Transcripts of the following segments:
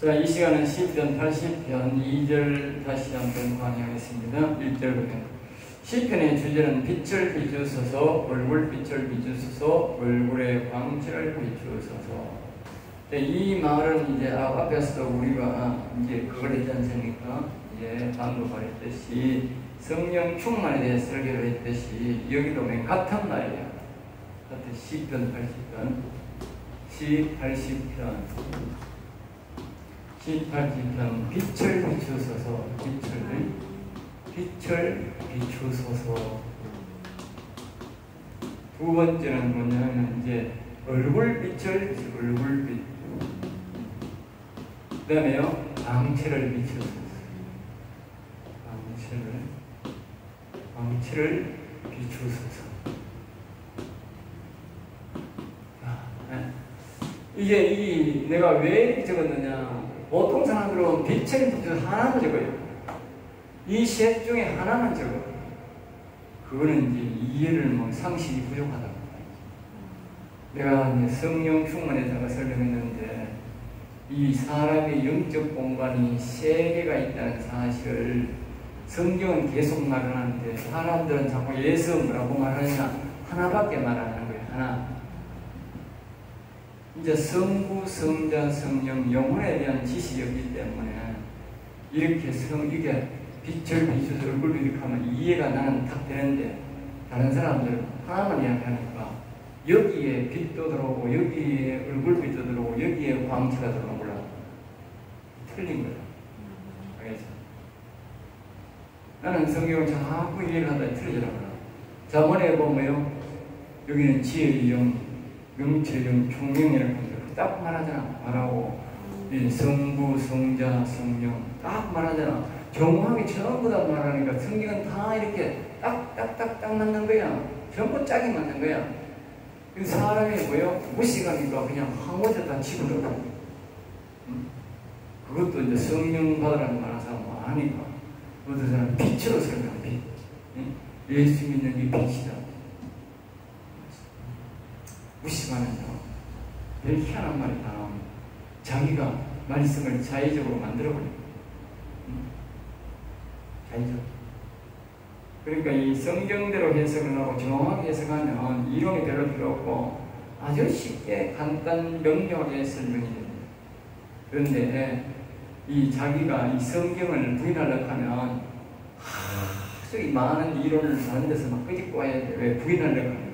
자, 이 시간은 시편 80편 2절 다시 한번 관여하겠습니다. 1절부터. 시편의 주제는 빛을 비추소서, 얼굴빛을 비추소서, 얼굴의 광채를 비추소서. 이 말은 이제 앞에서도 우리가 이제 그걸 했지 않습니까? 이제 방금 말했듯이 성령 충만에 대해 설교를 했듯이 여기도 맨 같은 말이에요. 같은 시편 80편. 18편 빛을 비추소서, 빛을 비추소서. 두 번째는 뭐냐면 이제 얼굴빛. 그 다음에요 광채를 비추소서. 광채를 비추소서. 이게 내가 왜 적었느냐? 보통 사람들은 빛을 비추어서 하나만 적어요. 이 셋 중에 하나만 적어. 그거는 이제 이해를 상식이 부족하다고. 내가 이제 성령 충만에다가 설명했는데 이 사람의 영적 공간이 세 개가 있다는 사실을 성경은 계속 말하는데 사람들은 자꾸 예수 뭐라고 말하냐? 하나밖에 말하는 거예요. 하나. 이제 성부, 성자, 성령, 영혼에 대한 지식이었기 때문에 이렇게 이게 빛을 비춰서 얼굴을 이렇게 하면 이해가 나는 딱 되는데 다른 사람들은 하나만 이야기하니까 여기에 빛도 들어오고 여기에 얼굴빛도 들어오고 여기에 광채가 들어오고 틀린 거야. 알겠죠? 나는 성경을 자꾸 이해를 하다 틀리더라고요. 자문에 보면요 여기는 지혜의 영, 명철의 영, 총명이라고 딱 말하잖아. 말하고 성부, 성자, 성령 딱 말하잖아. 정확하게 전부 다 말하니까 성경은 다 이렇게 딱 맞는 거야. 전부 짝이 맞는 거야. 그 사람이 무식하니까 그냥 항어에다 집어넣고 그것도 이제 성령 받으라는 말 하는 아니까 어떤 사람은 빛으로 설명해. 빛. 예수 믿는 게 빛이다. 무식하는 사람. 별 희한한 말이 다 나옵니다. 자기가 말씀을 자의적으로 만들어버립니다. 자의적으로. 그러니까 이 성경대로 해석을 하고 정확하게 해석하면 이론이 별로 필요 없고 아주 쉽게 간단 명료하게 설명이 됩니다. 그런데 이 자기가 이 성경을 부인하려고 하면 아주 많은 이론을 다른 데서 막 끄집고 와야 돼. 왜 부인하려고 하면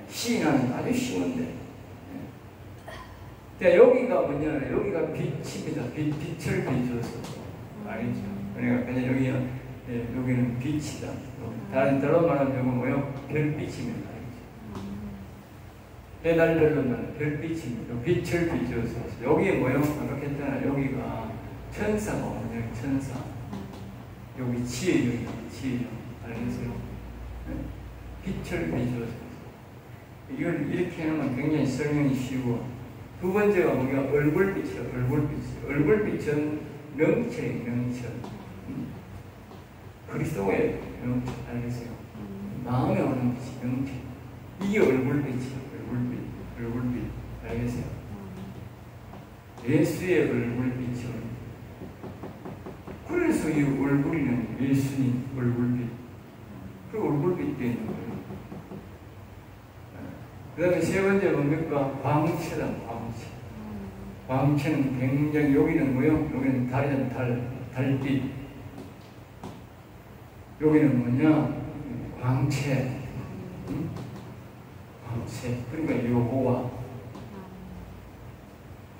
시인하는 아주 쉬운데. 자, 여기가 뭐냐? 여기가 빛입니다. 빛을 비춰서. 알겠죠? 그러니까 그냥 여기는 빛이다. 다른 말하면 여기 뭐요? 별빛입니다. 해달려면 별빛입니다. 빛을 비춰서. 여기에 뭐요? 아까 했잖아. 여기가 천사가 오냐? 천사. 여기 지혜요. 알겠어요? 빛을 비춰서. 이걸 이렇게 하면 굉장히 설명이 쉬워. 두 번째가 뭐냐? 얼굴빛이요. 얼굴빛은 명철이에요. 명철. 그리스도의 명철. 알겠어요? 마음에 오는 빛이 명철. 이게 얼굴빛이요. 얼굴빛. 알겠어요? 예수의 얼굴빛이요. 그래서 이 얼굴이는 예수님 얼굴빛. 그 얼굴빛도 있는 거예요. 그 다음에 세 번째 뭡니까? 광채다. 광채는 굉장히 여기는 뭐요? 여기는 달빛. 여기는 뭐냐? 광채. 그러니까 여호와.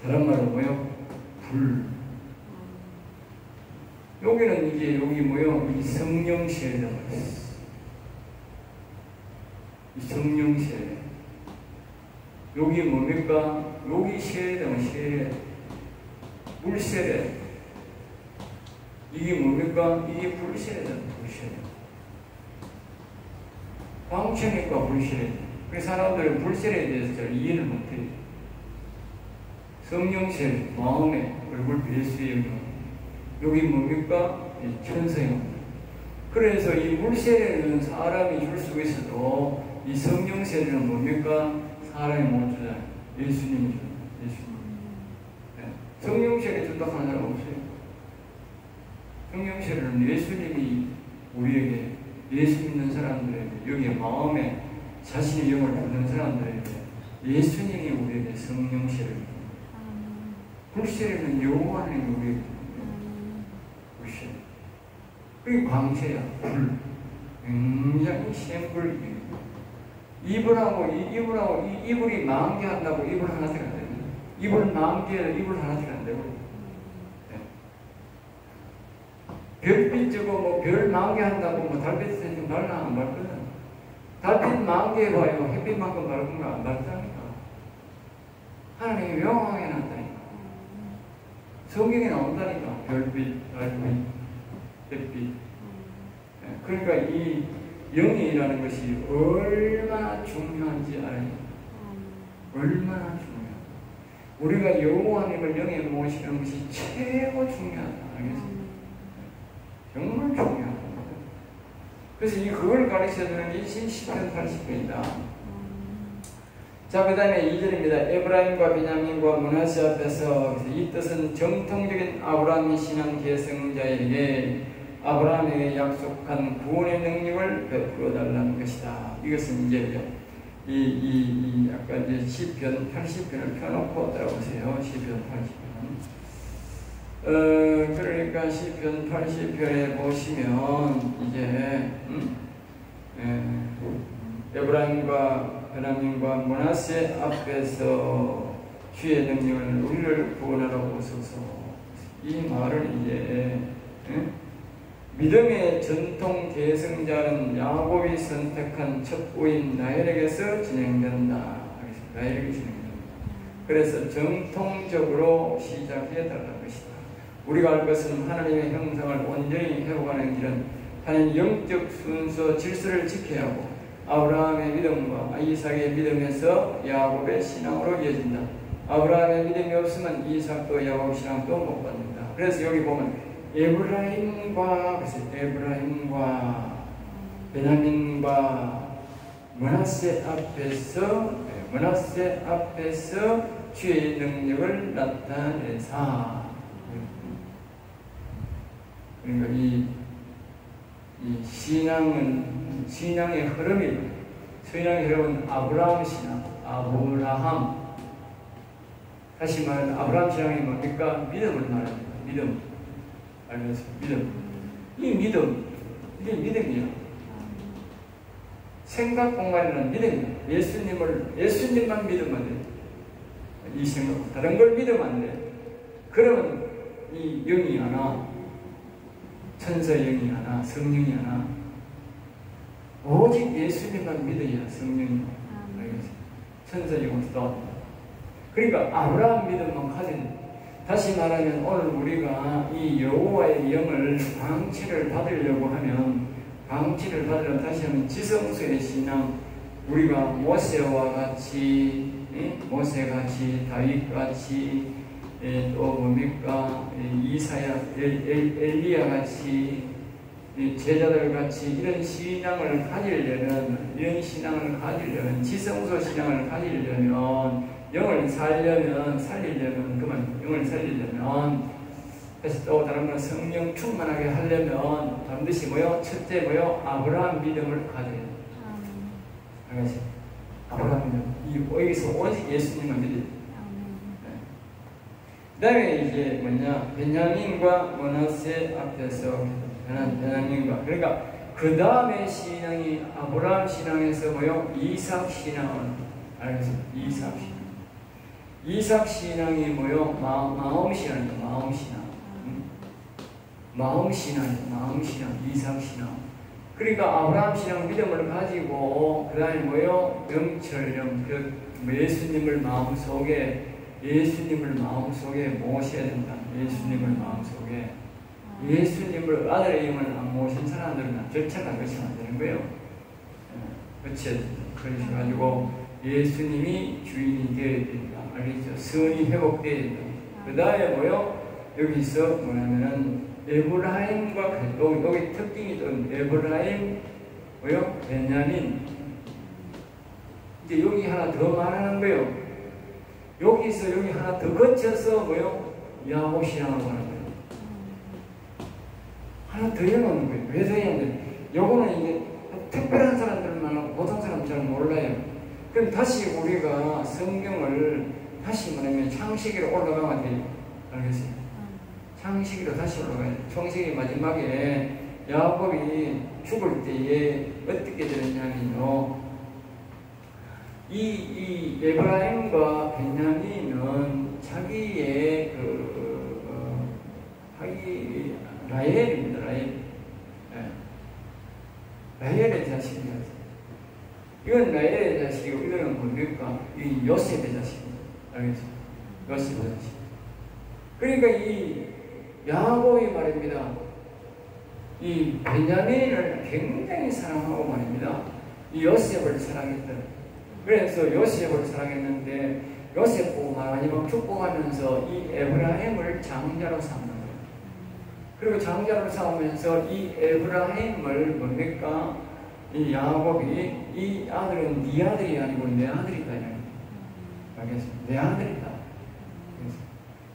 다른 말로 뭐요? 불. 여기는 이제 여기 뭐요? 이 성령세례다 말이에요. 이 성령세례. 여기 뭡니까? 여기 세례다 세례. 물세례. 이게 뭡니까? 이게 불세례다 불세례. 광채니까 불세례. 그 사람들은 불세례에 대해서 잘 이해를 못해요. 성령세례, 마음의 얼굴 예수의 영광. 여기 뭡니까? 천사영. 그래서 이 물세례는 사람이 줄 수 있어도 이 성령세례는 뭡니까? 사람이 못 주잖아요. 예수님이 주잖아요. 예수님. 네. 성령 생각하는 사람 없어요. 성령체를 예수님이 우리에게, 예수 믿는 사람들에게, 여기에 마음에 자신의 영을 받는 사람들에게 예수님이 우리에게 성령체를 불세례는 여호와 하나님이 우리에게 불세례. 그게 광채야. 불. 굉장히 센 불이. 이불이 만개한다고 이불 하나씩 안 됩니다. 이불 만개를 이불 하나씩 안 되고. 네. 별빛 저거 별 만개한다고 달빛에 좀 발라 안 밝거든. 달빛 만개해봐요. 햇빛만큼 밝은가 안 밝다니까. 하나님이 명확하게 놨다니까. 성경에 나온다니까. 별빛, 달빛, 햇빛. 네. 그러니까 이 영이라는 것이 얼마나 중요한지 알아요. 얼마나 중요하다. 우리가 여호와님을 영에 모시는 것이 최고 중요하다. 알겠습니까? 정말 중요하다. 그래서 그걸 가르쳐주는 게 시편 80편이다. 자, 그 다음에 2절입니다. 에브라임과 베냐민과 므낫세 앞에서, 이 뜻은 정통적인 아브라함의 신앙 계승자에게 아브라함에게 약속한 구원의 능력을 베풀어 달라는 것이다. 이것은 이제 아까 이제 시편 80편을 펴놓고 따라보세요. 시편 80편. 그러니까 시편 80편에 보시면 이제 에브라임과 베냐민과 므낫세 앞에서 주의 능력을 우리를 구원하라고 하소서. 이 말은 이제 믿음의 전통 계승자는 야곱이 선택한 첩보인 라헬에게서 진행된다. 라헬에게 진행된다. 그래서 정통적으로 시작해달라는 것이다. 우리가 알 것은 하나님의 형상을 온전히 회복하는 길은 하나님 영적 순서 질서를 지켜야 하고 아브라함의 믿음과 이삭의 믿음에서 야곱의 신앙으로 이어진다. 아브라함의 믿음이 없으면 이삭도 야곱 신앙도 못 받는다. 그래서 여기 보면 에브라임과 베냐민과 므낫세 앞에서 주의 능력을 나타내사. 그러니까 이 신앙의 흐름이, 신앙의 흐름은 아브라함 신앙, 다시 말하면 아브라함 신앙이 뭡니까? 믿음을 말합니다. 믿음. 알면서 믿음. 이게 믿음이야. 생각 공간에는 믿음이야. 예수님만 믿으면 돼. 이 생각, 다른 걸 믿으면 안 돼. 그러면 이 영이 하나, 천사의 영이 하나, 성령이 하나, 오직 예수님만 믿어야 성령이 알겠어. 천사의 영을 또. 그러니까 아브라함 믿음만 가진. 다시 말하면 오늘 우리가 이 여호와의 영을 방치를 받으려고 하면 다시 하면 지성소의 신앙, 우리가 모세같이 다윗같이 또 뭡니까 엘리야같이 제자들같이 이런 신앙을 가지려면 지성소 신앙을 가지려면 영을 살리려면 그래서 또 다른 건 성령 충만하게 하려면 반드시 첫째 아브라함 믿음을 가져야 돼. 알겠지? 아브라함 믿음. 여기서 오직 예수님만 믿어야 돼. 그 다음에 이제 베냐민과 므낫세 앞에서 베냐민과, 그러니까 그 다음에 신앙이 아브라함 신앙에서 이삭 신앙은 알겠어? 이삭 신앙이 마음 신앙, 이삭 신앙. 그러니까 아브라함 신앙 믿음을 가지고 그 다음에 명철령, 예수님을 마음속에 모셔야 된다. 예수님을 아들의 영을 안 모신 사람들은 절차가 그렇게 안 되는 거예요. 그래가지고 예수님이 주인이 되어야 된다. 알겠죠? 선이 회복되어야 된다. 그 다음에 여기서 뭐냐면은 에브라임과 여기 특징이 좀 에브라임 베냐민. 이제 여기 하나 더 말하는 거예요. 여기서 여기 하나 더 거쳐서 야곱 신앙으로 가는 거예요. 하나 더 해놓는 거예요. 왜 더 해놓는 거예요? 요거는 이제 특별한 사람들만 하고 보통 사람 잘 몰라요. 그럼 다시 우리가 성경을 다시 말하면 창세기로 올라가면 돼요. 알겠어요? 창세기로 다시 올라가요. 창세기 마지막에 야곱이 죽을 때에 어떻게 되느냐면요. 이 에브라임과 베냐민은 자기의 자기 라헬입니다. 라헬. 네. 라헬의 자식이었어요. 이건 라헬의 자식이고 이거는 뭡니까? 이 요셉의 자식입니다. 알겠죠? 요셉의 자식. 그러니까 이 야곱이 말입니다. 이 베냐민을 굉장히 사랑하고 말입니다. 이 요셉을 사랑했다. 그래서 요셉을 사랑했는데 요셉 보고 마지막 축복하면서 이 에브라임을 장자로 삼는 거예요. 그리고 장자로 삼으면서 이 에브라임을 뭡니까? 이 야곱이 이 아들은 네 아들이 아니고 내 아들이다. 알겠습니다. 내 아들이다.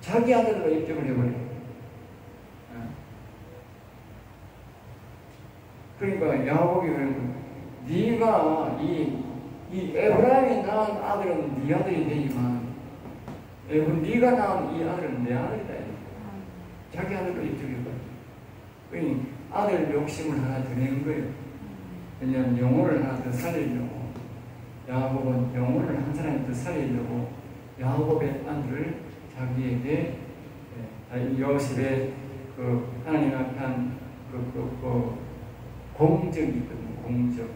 자기 아들로 입증을 해버려요. 그러니까 야곱이 네가 이 에브라임이 낳은 아들은 네 아들이 되지만 네가 낳은 이 아들은 내 아들이다. 자기 아들로 입증해버려요. 그러니 아들 욕심을 하나 더 내는 거예요. 왜냐하면 영혼을 하나 더 살리려고. 야곱은 영혼을 한 사람이 더 살리려고 야곱의 아들을 자기에게 요셉의 하나님 앞에 한 공적이 있거든요. 공적.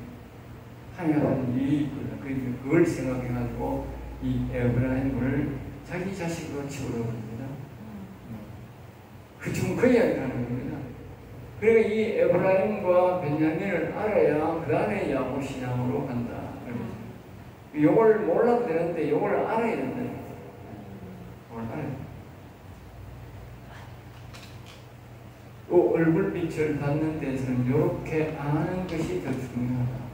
하나님 일이 있거든요. 그걸 생각해가지고 이 에브라임을 자기 자식으로 치부려버립니다. 지금 그 이야기를 하는 겁니다. 그러니까 이 에브라임과 베냐민을 알아야 그 다음에 야곱 신앙으로 간다. 이걸 몰라도 되는데 이걸 알아야 된다. 이걸 알아야 된다. 얼굴빛을 받는 데서는 이렇게 아는 것이 더 중요하다.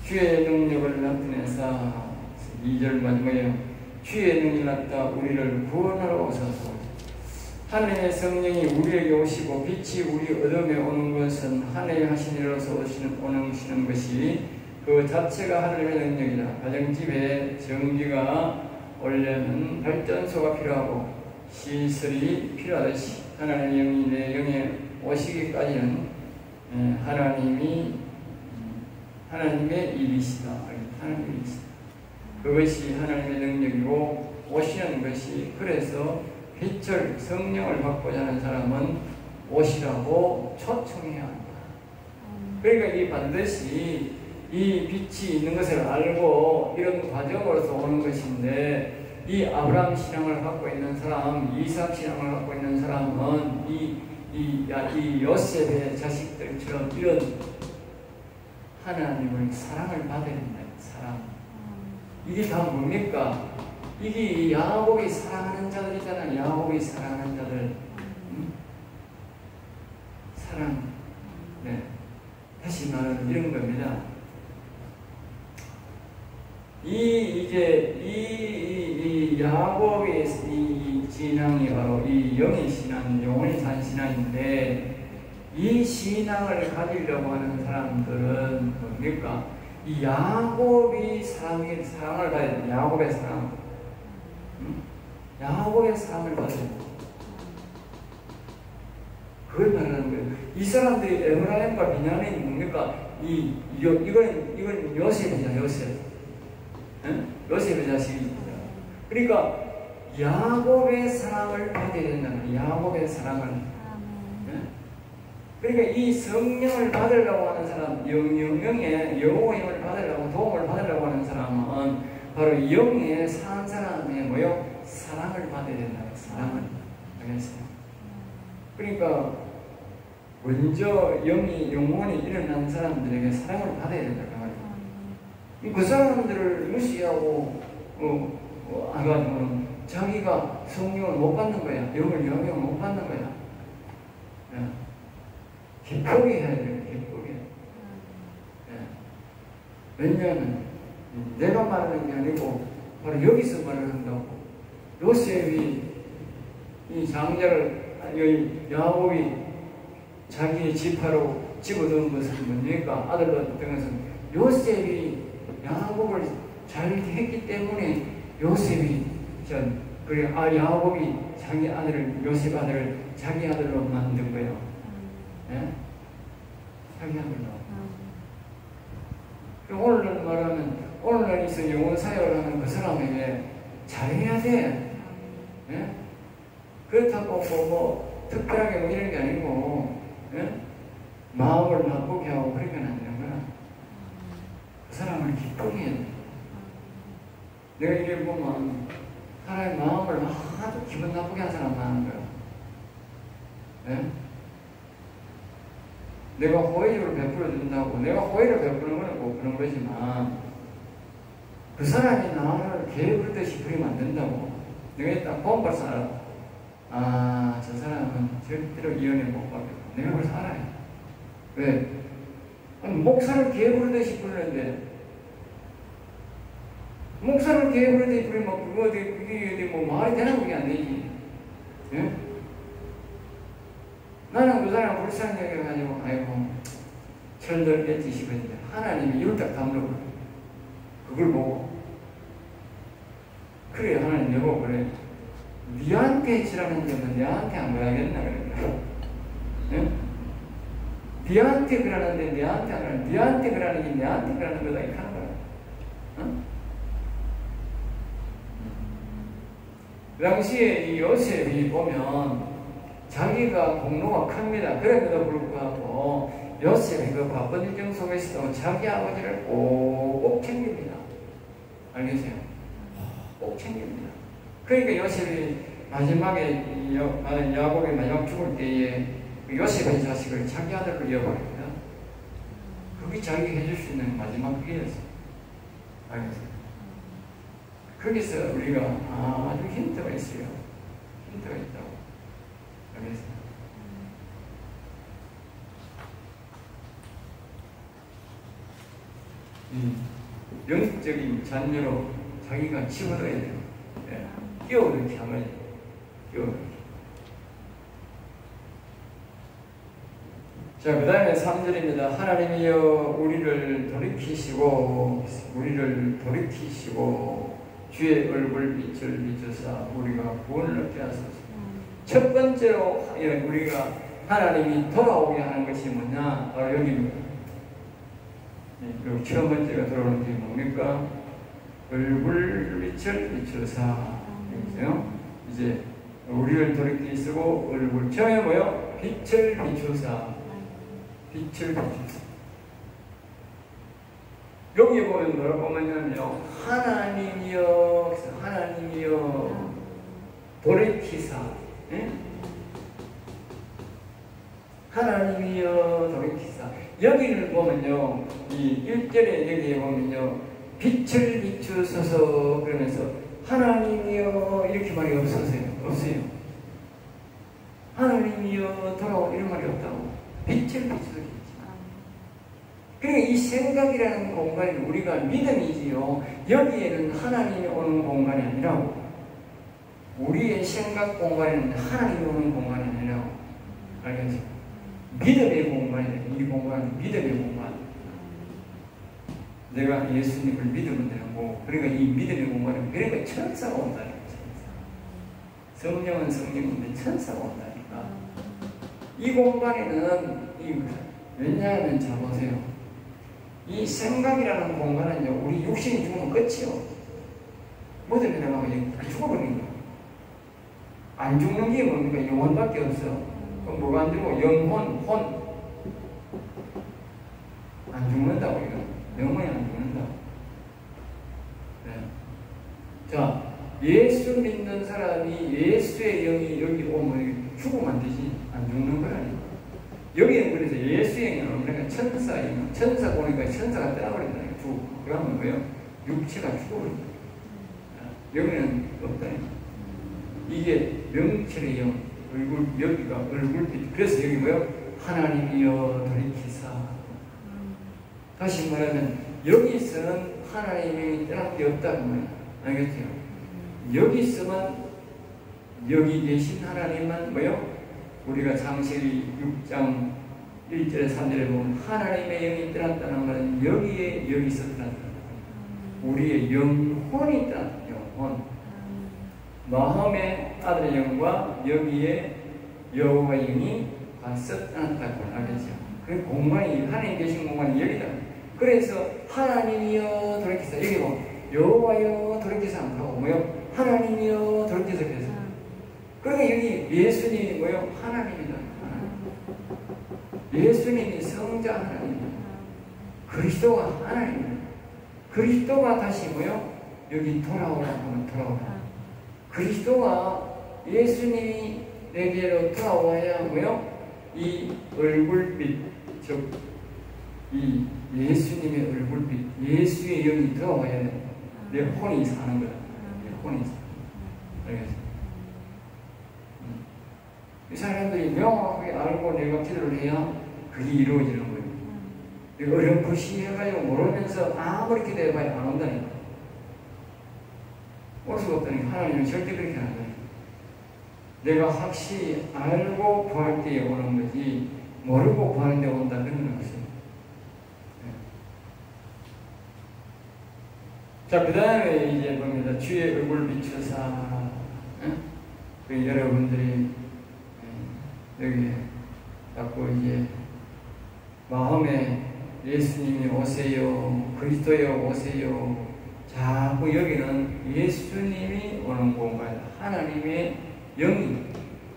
주의 능력을 나타내사 2절 마지막에 주의 능력이 나타 우리를 구원하러 오소서. 하나님의 성령이 우리에게 오시고 빛이 우리 어둠에 오는 것은 하나님의 하신 일로서 오시는 것이 그 자체가 하나님의 능력이다. 가정집에 전기가 오려면 발전소가 필요하고 시설이 필요하듯이 하나님의 영이 내 영에 오시기까지는 하나님의 일이시다. 하나님의 일이시다. 그것이 하나님의 능력이고 오시는 것이 그래서 빛을 성령을 받고자 하는 사람은 오시라고 초청해야 한다. 그러니까 이 반드시 이 빛이 있는 것을 알고 이런 과정으로서 오는 것인데 이 아브라함 신앙을 갖고 있는 사람, 이삭 신앙을 갖고 있는 사람은 이 요셉의 자식들처럼 이런 하나님의 사랑을 받아야 된다. 사랑. 이게 다 뭡니까? 이게 야곱이 사랑하는 자들이잖아. 야곱이 사랑하는 자들. 사랑. 네. 다시 말하면 이런 겁니다. 이 야곱의 이 신앙이 바로 이 영의 신앙, 영혼이 산 신앙인데 이 신앙을 가지려고 하는 사람들은 뭡니까? 이 야곱이 사랑을 받아야 돼. 야곱의 사랑. 야곱의 사랑을 받아야 돼. 그걸 말하는 거예요. 이 사람들이 에브라임과 베냐민이 뭡니까? 이건 요셉이잖아, 요셉. 요셉의 자식입니다. 그러니까 야곱의 사랑을 받아야 된다는 거예요. 야곱의 사랑을. 그러니까 이 성령을 받으려고 하는 사람, 영의 여호와의 힘을 받으려고 도움을 받으려고 하는 사람은 바로 영에 산 사람의 사랑을 받아야 된다. 사랑을. 알겠어요? 그러니까 먼저 영혼이 일어난 사람들에게 사랑을 받아야 된다. 그 사람들을 무시하고 안 가지고는 자기가 성령을 못 받는 거야. 영을 못 받는 거야. 기쁘게 해야 돼요. 기쁘게. 왜냐하면 내가 말하는 게 아니고 바로 여기서 말을 한다고. 요셉이 이 장자를 야곱이 자기의 지파로 집어넣은 것은 뭡니까? 아들로 어떤 것은 요셉이 야곱을 잘 했기 때문에 요셉이 그래 야곱이 자기 아들을 요셉 아들을 자기 아들로 만든 거예요. 예? 자기 아들로. 오늘날 말하면 오늘날 있어 영혼 사역을 하는 그 사람에게 잘해야 돼. 예? 그렇다고 뭐 특별하게 뭐 이런 게 아니고 예? 마음을 나쁘게 하고 그런 건 안 되는 거야. 그 사람을 기쁘게 해야 돼. 내가 이래 보면 사람의 마음을 아주 기분 나쁘게 한 사람 많은 거야. 예? 내가 호의를 베풀어 준다고 내가 호의를 베푸는 건 꼭 그런 거지만 그 사람이 나를 개부르듯이 부리면 안 된다고. 내가 딱 본받아서 알아. 저 사람은 절대로 이혼을 못 받겠다. 내가 그걸 알아요. 왜? 아니, 목사를 개부르듯이 부르는데 목사를 개부르듯이 부리면 그게 뭐 말이 되나 그게 안 되지. 예? 나는 그 사람 불쌍히 여겨가지고 아이고 철들겠지 싶었는데 하나님이 이걸 딱 담는 거야. 그걸 보고 그래 하나님 여보 그래 니한테 지라는 점은 내한테 안 그러겠나 그래. 예? 니한테 그러는데 내한테 안 그러는 니한테 그러는 게 내한테 그러는 거다 이렇게 하는 거야. 어? 그 당시에 이 요셉이 보면 자기가 공로가 큽니다. 그럼에도 불구하고 요셉이 그 바쁜 일정 속에서도 자기 아버지를 꼭 챙깁니다. 알겠어요? 꼭 챙깁니다. 그러니까 요셉이 마지막에 야곱이 마지막 죽을 때에 요셉의 자식을 자기 아들로 이어버립니다. 그게 자기가 해줄 수 있는 마지막 기회였어요. 알겠어요? 거기서 우리가 아주 힌트가 있어요. 힌트가 있다고. 알겠어요? 영적인 잔여로 자기가 집어넣어야 돼요. 예. 끼워넣기 하면 끼워넣기. 자, 그 다음에 3절입니다. 하나님이여 우리를 돌이키시고 주의 얼굴 빛을 비추사 우리가 구원을 얻게 하소서. 첫 번째로 우리가 하나님이 돌아오게 하는 것이 뭐냐? 바로 여기입니다. 그리고 첫 번째가 돌아오는 게 뭡니까? 얼굴 빛을 비추사. 이제 우리를 돌이키시고 얼굴 처음에 뭐요? 빛을 비추사. 빛을 비추사. 여기 보면 뭐라고 하냐면요. 하나님이여 돌이키사. 예? 하나님이여 돌이키사. 여기를 보면요, 이 1절에 여기에 보면요, 빛을 비추소서 그러면서 하나님이여 이렇게 말이 없어요. 하나님이여 돌아오 이런 말이 없다고. 빛을 비추소서. 그러니까 이 생각이라는 공간이 우리가 믿음이지요. 여기에는 하나님이 오는 공간이 아니라고. 우리의 생각 공간에는 하나님이 오는 공간이 아니라고. 알겠죠? 믿음의 공간이에요. 이 공간은 믿음의 공간. 내가 예수님을 믿으면 되고, 그러니까 이 믿음의 공간은 그러니까 천사가 온다니까. 성령은 성령인데 천사가 온다니까. 이 공간에는 왜냐하면 자 보세요. 이 생각이라는 공간은요, 우리 육신이 죽으면 끝이요. 무덤에 나가면 죽어버리는 거야. 안 죽는 게 뭡니까? 영혼밖에 없어. 그럼 뭐가 안 되고 영혼, 안 죽는다고 이거. 영혼이 안 죽는다고. 네. 자, 예수 믿는 사람이 예수의 영이 여기 오면 죽으면 안 되지. 안 죽는 거라니까. 여기는 그래서 예수의 영이 오니까 천사의 영. 천사가 오니까 천사가 떠나버린다니까. 그러면 뭐예요? 육체가 죽어버린다. 여기는 없다니까. 이게 명철의 영, 여기가 얼굴빛. 그래서 여기 뭐요? 하나님이여 돌이키사. 다시 말하면 여기서는 하나님이 떠난 게 없다는 거예요. 알겠죠? 여기 있으면 여기 계신 하나님만 뭐요? 우리가 창세기 6장 1절에 3절에 보면 하나님의 영이 떠났다는 말은 여기서 떠났다. 우리의 영혼이 떠났다. 영혼. 마음의 아들의 영과 여기에 여호와의 영이 가서 떠났다고 알겠죠? 그 공간이 하나님 계신 공간이 여기다. 그래서 하나님이여 돌이켜서 여기 뭐 여호와여 돌이켜서 안 하고 뭐요? 하나님이여 돌이켜서 그래서 그러니까 여기 예수님이 뭐요? 하나님이다. 예수님이 성자 하나님이다. 그리스도가 하나님이다. 그리스도가 다시 뭐요? 여기 돌아오라고 하면 돌아오라. 그리스도가 예수님이 내게로 돌아와야 뭐요? 이 얼굴빛, 즉 이 예수님의 얼굴빛, 예수의 영이 들어와야 돼. 내 혼이 사는 거다. 내 혼이 사는 거다. 알겠어? 이 사람들이 명확하게 알고 내가 기도를 해야 그게 이루어지는 거예요. 이거 어렴풋이 해가지고 모르면서 아무리 기도해봐야 안 온다니까. 올 수가 없다니까. 하나님은 절대 그렇게 안 한다니까. 내가 확실히 알고 구할 때에 오는 거지 모르고 구하는 데 온다 그런 건 없어요. 자, 그 다음에 이제 봅니다. 주의 얼굴 비추사. 그 여러분들이 여기 자꾸 이제 마음에 예수님이 오세요, 그리스도여 오세요. 자꾸 여기는 예수님이 오는 공간이다. 하나님의 영이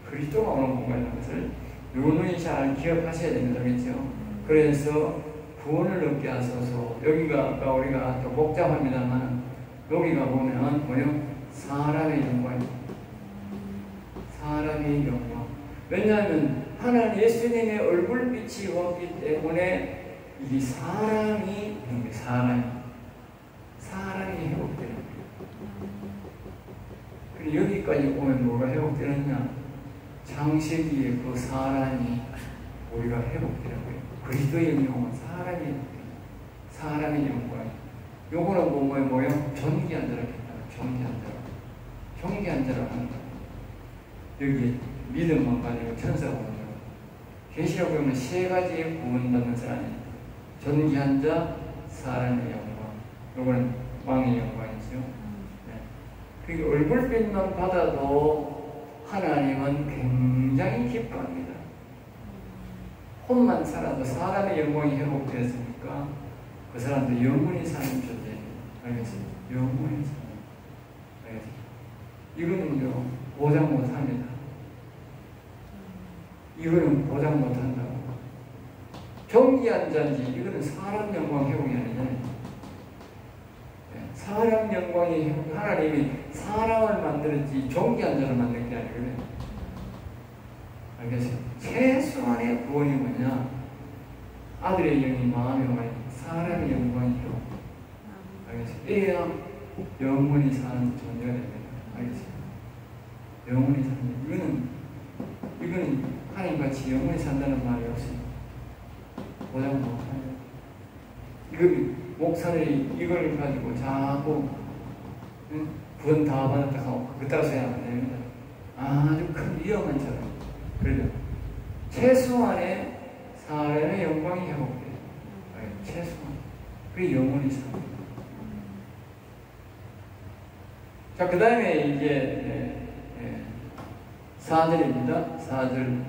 그리스도가 오는 공간이라는 것을 누누이 잘 기억하셔야 됩니다. 그렇죠? 그래서 구원을 얻게 하소서. 여기가 아까 우리가 또 복잡합니다만 여기가 보면 뭐요? 사람의 영광입니다. 사람의 영광. 왜냐하면 하나님 예수님의 얼굴빛이 왔기 때문에 이 사람이 회복되는 거예요. 그리고 여기까지 오면 뭐가 회복되느냐? 창세기에 그 사람이 우리가 회복되는 거예요. 그리스도의 영광은 사람의 영광. 요거는 뭐예요? 존귀한 자라 했다. 존귀한 자라 하는 거예요. 여기 믿음만 가지고 천사가 오는 거예요. 계시록 보면 세 가지의 구원받는 사람이 존귀한 자, 사람의 영광. 요거는 왕의 영광이죠. 네. 그리고 얼굴빛만 받아도 하나님은 굉장히 기뻐합니다. 혼만 살아도 사람의 영광이 회복되었으니까 그 사람도 영원히 사는 존재예요. 알겠어요? 영원히 사는. 알겠어요? 이거는요 보장 못합니다. 이거는 보장 못한다고. 존귀한 자인지 이거는 사람 영광 회복이 아니잖아요. 사람 영광이 하나님이 사람을 만들었지 존귀한 자를 만든 게 아니거든요. 알겠어요? 최소한의 구원이 뭐냐? 아들의 영이 마음에 와요. 사람의 영광이요. 알겠어요? 이래야 영원히 사는 존재가 됩니다. 알겠어요? 영원히 사는. 이거는 하나님같이 영원히 산다는 말이 없어요. 보장 못해요. 이거 목사들이 이걸 가지고 자꾸 구원 다 받았다 하고 그따라 써야 안 됩니다. 아주 큰 위험한 자로. 그래도 최소한의 사람의 영광이 회복돼요. 최소한. 그게 영원히 삽니다. 자, 그 다음에 이제 4절입니다. 4절.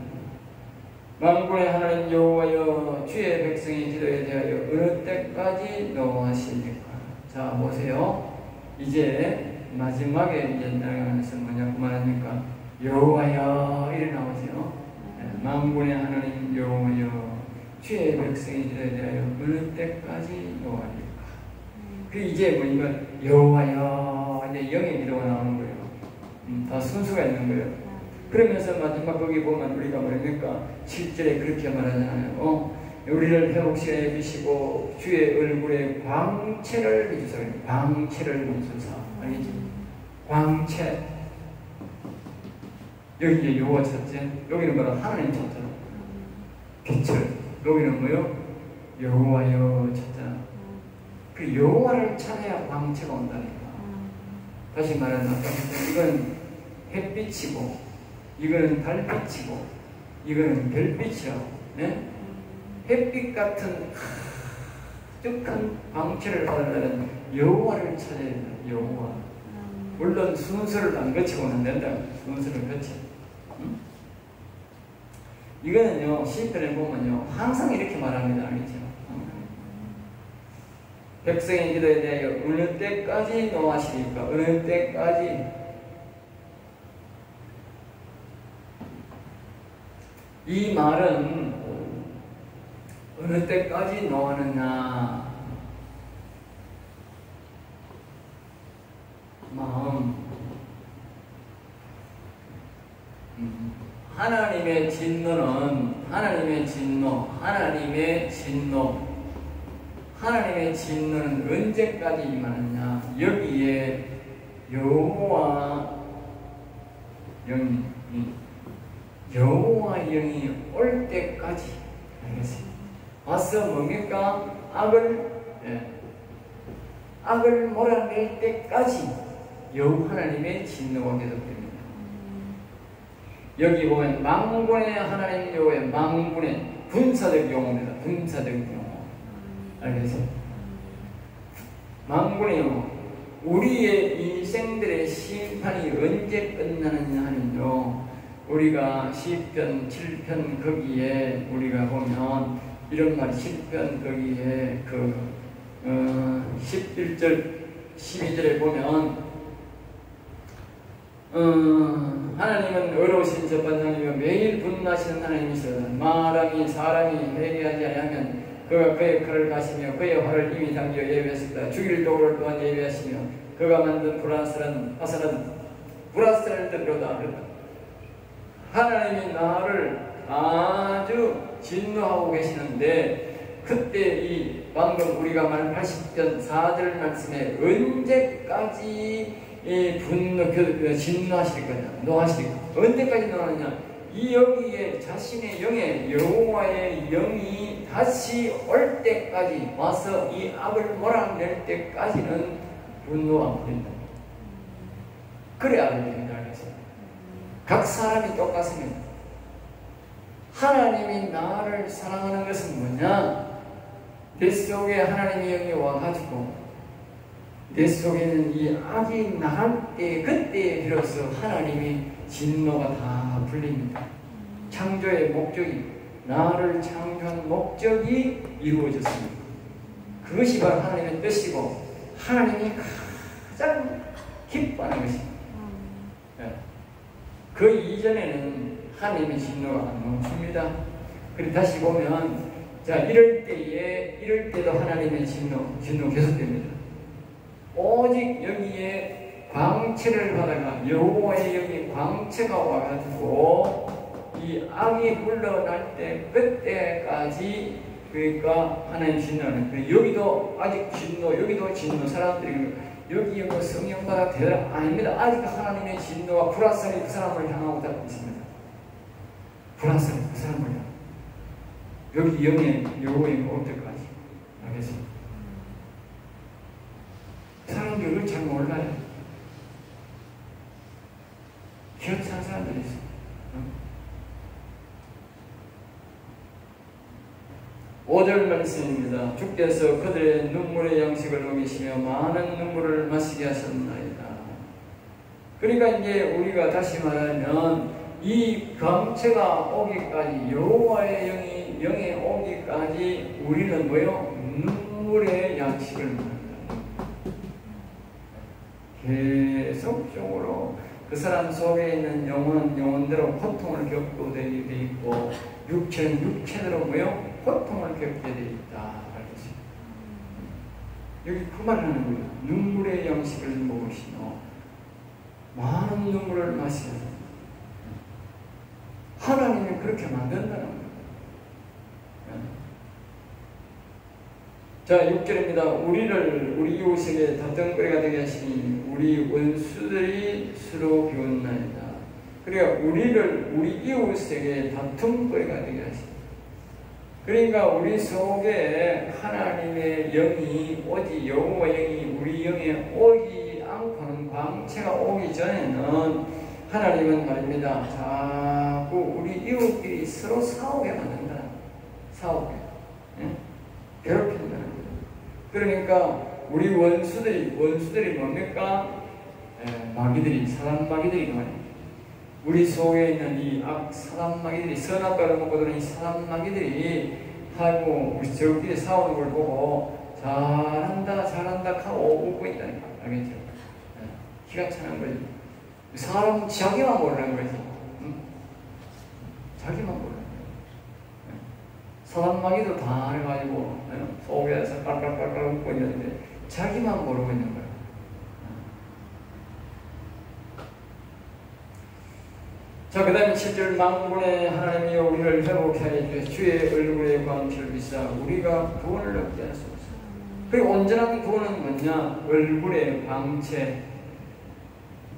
만군의 하나님 여호와여 주의 백성의 기도에 대하여 어느 때까지 노하시니까. 자, 보세요. 이제 마지막에 이제 나가면서 뭐냐고 말합니까? 여호와여 이래 나오죠. 만군의 하나님 여호와여 주의 백성의 기도에 대하여 어느 때까지 노하니까. 그 이제 뭐 이건 여호와여 이제 영의 기도가 나오는 거예요. 다 순수가 있는 거예요. 그러면서 마지막 거기 보면 우리가 뭐랍니까? 7절에 그렇게 말하잖아요. 우리를 회복시켜 주시고 주의 얼굴에 광채를 비추사. 광채를 비추사. 알겠지? 광채. 여기 이제 여호와 첫째. 여기는 뭐라? 하나님 첫째. 빛을. 여기는 뭐요? 여호와여 첫째. 그 여호와를 찾아야 광채가 온다니까. 다시 말하면 이건 햇빛이고 이거는 달빛이고 이거는 별빛이라고. 네? 햇빛 같은 tuk한 광채를 받으려면 여호와를 찾아야 된다. 여호와. 물론 순서를 안 거치고는 안 된다. 순서를 거쳐. 응? 이거는요, 시편에 보면요, 항상 이렇게 말합니다. 알겠죠? 백성의 기도에 대하여 어느 때까지 노하시리까? 어느 때까지? 이 말은 어느 때까지 노하느냐? 마음. 하나님의 진노는 하나님의 진노는 언제까지 임하느냐? 여기에 여호와 영이 올 때까지. 알겠습니다. 와서 뭡니까? 악을 몰아낼 때까지 여호와 하나님의 진노가 계속됩니다. 여기 보면 망군의 하나님 여호와의 망군의 군사적 용어입니다. 군사적 용어. 알겠어요? 망군의 용어. 우리의 인생들의 심판이 언제 끝나느냐 하면요, 우리가 시편 7편 거기에 우리가 보면 이런 말, 시편 거기에 11절 12절에 보면 하나님은 의로우신 저판 하나님이며 매일 분노하시는 하나님이시다. 사람이 회개하지 아니하면 그가 그의 칼을 가시며 그의 활을 이미 당겨 예비하셨다. 죽일 도구를 또한 예비하시며 그가 만든 불화살은 불화살들로다. 하나님이 나를 아주 진노하고 계시는데, 그때 방금 우리가 말한 80편 4절 말씀에 언제까지 진노하실 거냐, 노하실 거냐, 언제까지 노하느냐? 이 여기에 자신의 영에 여호와의 영이 다시 올 때까지 와서 이 악을 몰아낼 때까지는 분노가 부린다. 그래 알아야 됩니다. 각 사람이 똑같습니다. 하나님이 나를 사랑하는 것은 뭐냐? 내 속에 하나님의 영이 와가지고 내 속에는 이 악이 나갈 때, 그때에 비로소 하나님이 진노가 다 풀립니다. 창조의 목적이, 나를 창조한 목적이 이루어졌습니다. 그것이 바로 하나님의 뜻이고 하나님이 가장 기뻐하는 것입니다. 그 이전에는 하나님의 진노가 안 멈춥니다. 그리고 다시 보면, 자, 이럴 때도 하나님의 진노 계속됩니다. 오직 여기에 광채를 받아가, 여호와의 여기 광채가 와가지고 이 악이 물러날 때, 그때까지, 그러니까 하나님 진노는, 여기도 아직 진노, 여기도 진노, 사람들이 여기 뭐 성령받아 대단 아닙니다. 아직 하나님의 진노와 불화살이 그 사람을 향하고 닿고 있습니다. 불화살이 그 사람을 향하고. 여기 영의 여호와의 올 때까지. 알겠습니다. 사람들을 잘 몰라요. 기어찬 사람들이 있어요. 5절 말씀입니다. 주께서 그들의 눈물의 양식을 먹이시며 많은 눈물을 마시게 하셨나이다. 그러니까 이제 우리가 다시 말하면 이 광채가 오기까지, 여호와의 영이 오기까지 우리는 뭐요? 눈물의 양식을 먹는다. 계속적으로 그 사람 속에 있는 영혼대로 고통을 겪고 돼 있고, 육체대로 뭐요? 고통을 겪게 돼 있다. 알겠습니다. 여기 그 말을 하는 거예요. 눈물의 양식을 먹으시며 많은 눈물을 마시는. 하나님이 그렇게 만든다는 거예요. 자, 6절입니다. 우리 이웃에게 다툼거리가 되게 하시니 우리 원수들이 수로 비웃나이다. 그러니까 우리 이웃에게 다툼거리가 되게 하시니, 그러니까 우리 속에 하나님의 영이 오지, 여호와 영이 우리 영에 오지 않고 하는 광채가 오기 전에는 하나님은 말입니다. 자꾸 우리 이웃끼리 서로 싸우게 만든다. 싸우게. 예? 괴롭힌다는 거예요. 그러니까 우리 원수들이 뭡니까? 마귀들이, 사단 마귀들이 말입니다. 우리 속에 있는 이 사단 마귀들이, 선악과를 먹고 드는 이 사단 마귀들이 하고 우리 저끼리 싸우는 걸 보고 잘한다 하고 웃고 있다니까. 알겠죠? 기가 차는 거지. 사람 자기만 모르는 거지. 응? 자기만 모르는 거지. 사단 마귀도 다 해가지고 속에서 깔깔깔깔 웃고 있는데 자기만 모르고 있는 거야. 자, 그 다음에 7절 만군의 하나님이 우리를 회복하여 주시어 주의 얼굴에 광채를 비추사 우리가 구원을 얻게 할 수 없어. 그리고 온전한 구원은 뭐냐? 얼굴에 광채,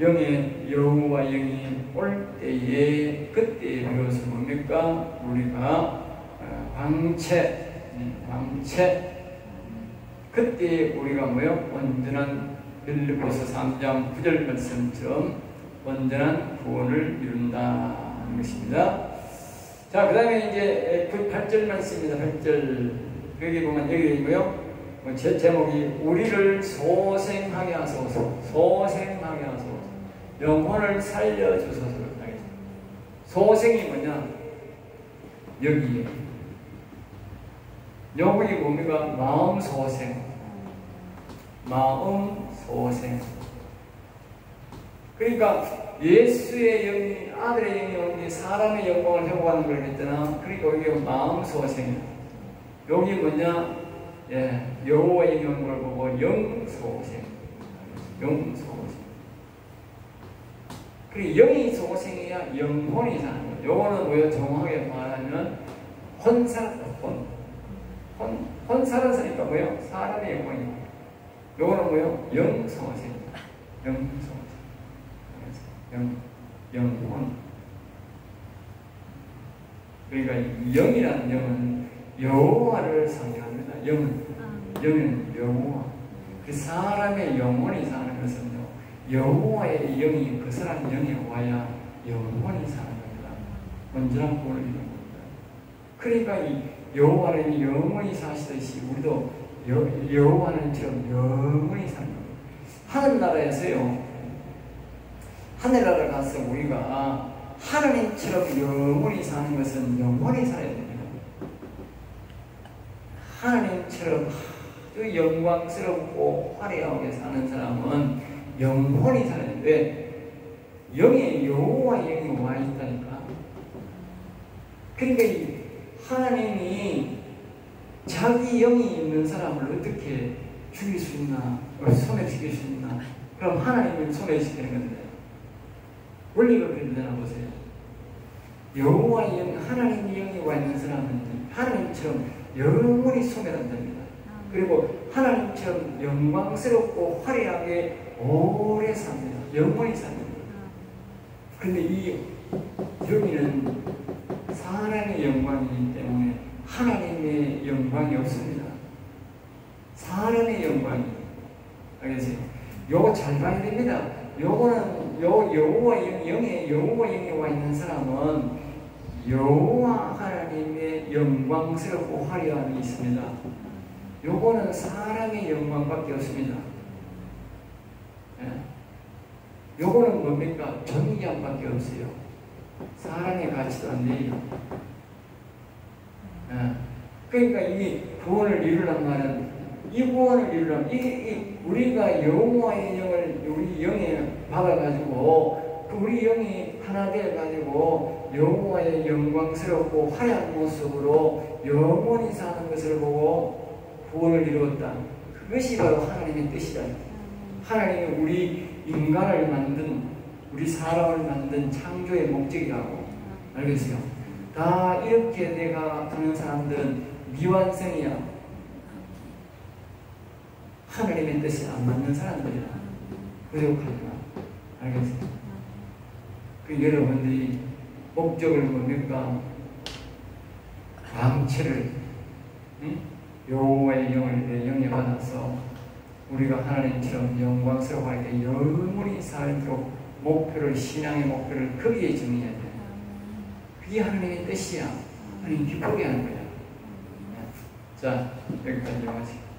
영의 여호와 영이 올 때에 그때에 비로소 뭡니까? 우리가 광채 그때에 우리가 뭐요? 온전한 빌립보서 3장 9절 말씀처럼 온전한 구원을 이룬다는 것입니다. 자, 그 다음에 이제 8절 말씀입니다. 8절. 여기 보면 여기 뭐요? 제 제목이 우리를 소생하게 하소서. 소생하게 하소서. 영혼을 살려주소서. 소생이 뭐냐? 여기에. 여기 뭡니까? 마음 소생. 마음 소생. 그러니까 예수의 영이, 아들의 영이 사람의 영광을 회복하는 걸 했잖아. 그러니까 여기 마음 소생이야. 여기 뭐냐? 여호와의 영광을 보고 영소생. 영소생. 그리고 영이 소생이야 영혼이 사는 거야. 요거는 뭐야? 정확하게 말하면 혼살았으니까 뭐야? 사람의 영혼이고. 요거는 뭐야? 영소생. 영소생. 영혼. 그러니까 영이라는 영은 여호와를 상징합니다. 영은 여호와. 그 사람의 영혼이 사는 것은요, 여호와의 영이 그 사람 영에 와야 영혼이 사는 겁니다. 온전한 구원을 이루는 겁니다. 그러니까 이 여호와는 영원히 사시듯이 우리도 여호와는처럼 영원히 사는 겁니다. 하늘나라에서요, 하늘나라 가서 우리가 하나님처럼 영원히 사는 것은 영원히 살아야 됩니다. 하나님처럼 아주 영광스럽고 화려하게 사는 사람은 영원히 살아야 되는데 영에 여호와 영이 와 있다니까. 그러니까 이 하나님이 자기 영이 있는 사람을 어떻게 죽일 수 있나, 소멸시킬 수 있나? 그럼 하나님을 소멸시키는 건데 원리가 그렇게 되나 보세요. 여호와의 영, 하나님의 영이 와 있는 사람은 하나님처럼 영원히 소멸한답니다. 그리고 하나님처럼 영광스럽고 화려하게 오래 삽니다. 영원히 삽니다. 그런데 이 여기는 사람의 영광이기 때문에 하나님의 영광이 없습니다. 사람의 영광이. 알겠어요? 요거 잘 봐야 됩니다. 요거는 여호와 영에 여호와 영이 와 있는 사람은 여호와 하나님의 영광스럽고 화려함이 있습니다. 요거는 사람의 영광밖에 없습니다. 예? 요거는 뭡니까? 존귀함밖에 없어요. 사람의 가치도 안 돼요. 예? 그러니까 이 구원을 이루란 말은 이 구원을 이루려면 우리가 여호와의 영을 우리 영에 받아가지고 우리 영이 하나 되어가지고 여호와의 영광스럽고 화려한 모습으로 영원히 사는 것을 보고 구원을 이루었다. 그것이 바로 하나님의 뜻이다. 하나님이 우리 인간을 만든, 우리 사람을 만든 창조의 목적이라고. 알겠어요? 다 이렇게 내가 하는 사람들은 미완성이야. 하나님의 뜻이 안 맞는 사람들이야. 부족하지만. 알겠어요? 그 여러분들이 목적을 뭡니까? 광채를, 응? 여호와의 영을 내 영에 받아서 우리가 하나님처럼 영광스러워하게 영원히 살도록 목표를, 신앙의 목표를 거기에 정해야 돼. 그게 하나님의 뜻이야. 하나님 기쁘게 하는 거야. 자, 여기까지 하지.